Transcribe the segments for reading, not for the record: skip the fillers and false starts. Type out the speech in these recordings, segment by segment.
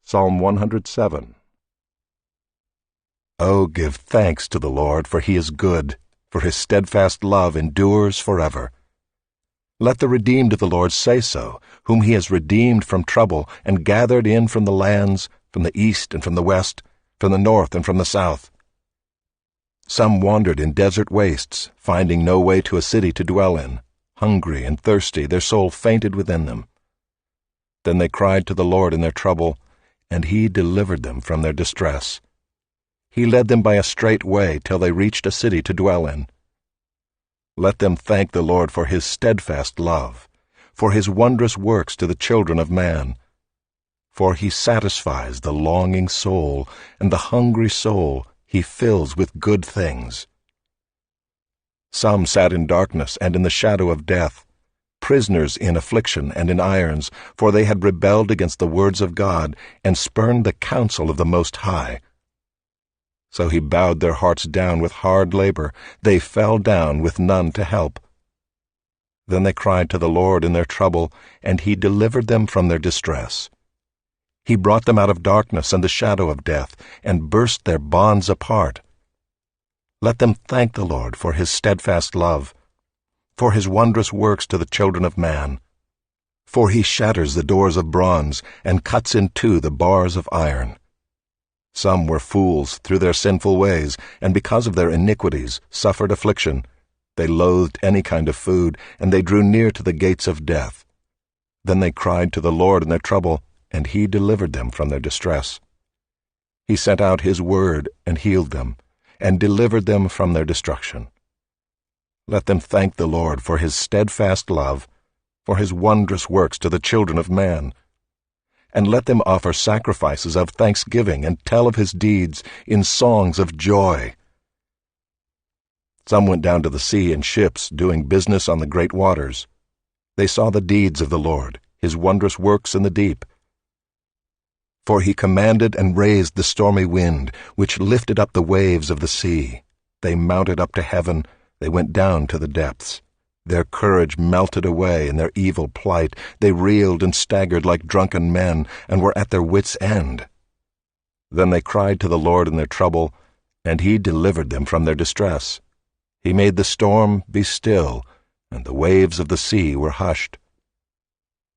Psalm 107. Oh, give thanks to the Lord, for he is good, for his steadfast love endures forever. Let the redeemed of the Lord say so, whom he has redeemed from trouble and gathered in from the lands, from the east and from the west, from the north and from the south. Some wandered in desert wastes, finding no way to a city to dwell in. Hungry and thirsty, their soul fainted within them. Then they cried to the Lord in their trouble, and he delivered them from their distress. He led them by a straight way till they reached a city to dwell in. Let them thank the Lord for his steadfast love, for his wondrous works to the children of man. For he satisfies the longing soul, and the hungry soul he fills with good things. Some sat in darkness and in the shadow of death, prisoners in affliction and in irons, for they had rebelled against the words of God, and spurned the counsel of the Most High. So he bowed their hearts down with hard labor. They fell down with none to help. Then they cried to the Lord in their trouble, and he delivered them from their distress. He brought them out of darkness and the shadow of death, and burst their bonds apart. Let them thank the Lord for his steadfast love, for his wondrous works to the children of man. For he shatters the doors of bronze, and cuts in two the bars of iron. Some were fools through their sinful ways, and because of their iniquities suffered affliction. They loathed any kind of food, and they drew near to the gates of death. Then they cried to the Lord in their trouble, and he delivered them from their distress. He sent out his word and healed them, and delivered them from their destruction. Let them thank the Lord for his steadfast love, for his wondrous works to the children of man. And let them offer sacrifices of thanksgiving and tell of his deeds in songs of joy. Some went down to the sea in ships, doing business on the great waters. They saw the deeds of the Lord, his wondrous works in the deep. For he commanded and raised the stormy wind, which lifted up the waves of the sea. They mounted up to heaven, they went down to the depths. Their courage melted away in their evil plight. They reeled and staggered like drunken men, and were at their wits' end. Then they cried to the Lord in their trouble, and he delivered them from their distress. He made the storm be still, and the waves of the sea were hushed.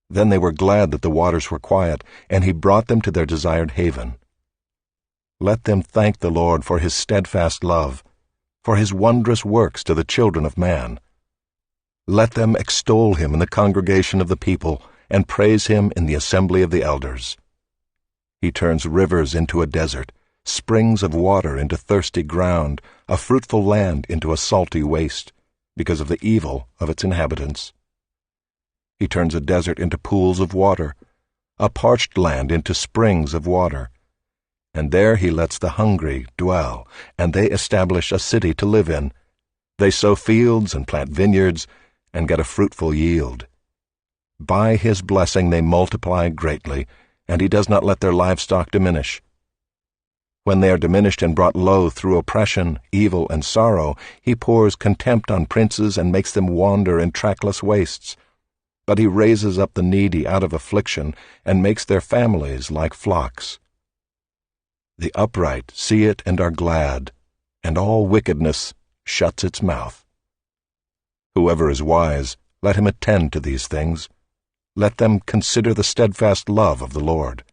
Then they were glad that the waters were quiet, and he brought them to their desired haven. Let them thank the Lord for his steadfast love, for his wondrous works to the children of man. Let them extol him in the congregation of the people, and praise him in the assembly of the elders. He turns rivers into a desert, springs of water into thirsty ground, a fruitful land into a salty waste, because of the evil of its inhabitants. He turns a desert into pools of water, a parched land into springs of water. And there he lets the hungry dwell, and they establish a city to live in. They sow fields and plant vineyards, and get a fruitful yield. By his blessing they multiply greatly, and he does not let their livestock diminish. When they are diminished and brought low through oppression, evil, and sorrow, he pours contempt on princes and makes them wander in trackless wastes. But he raises up the needy out of affliction, and makes their families like flocks. The upright see it and are glad, and all wickedness shuts its mouth. Whoever is wise, let him attend to these things. Let them consider the steadfast love of the Lord.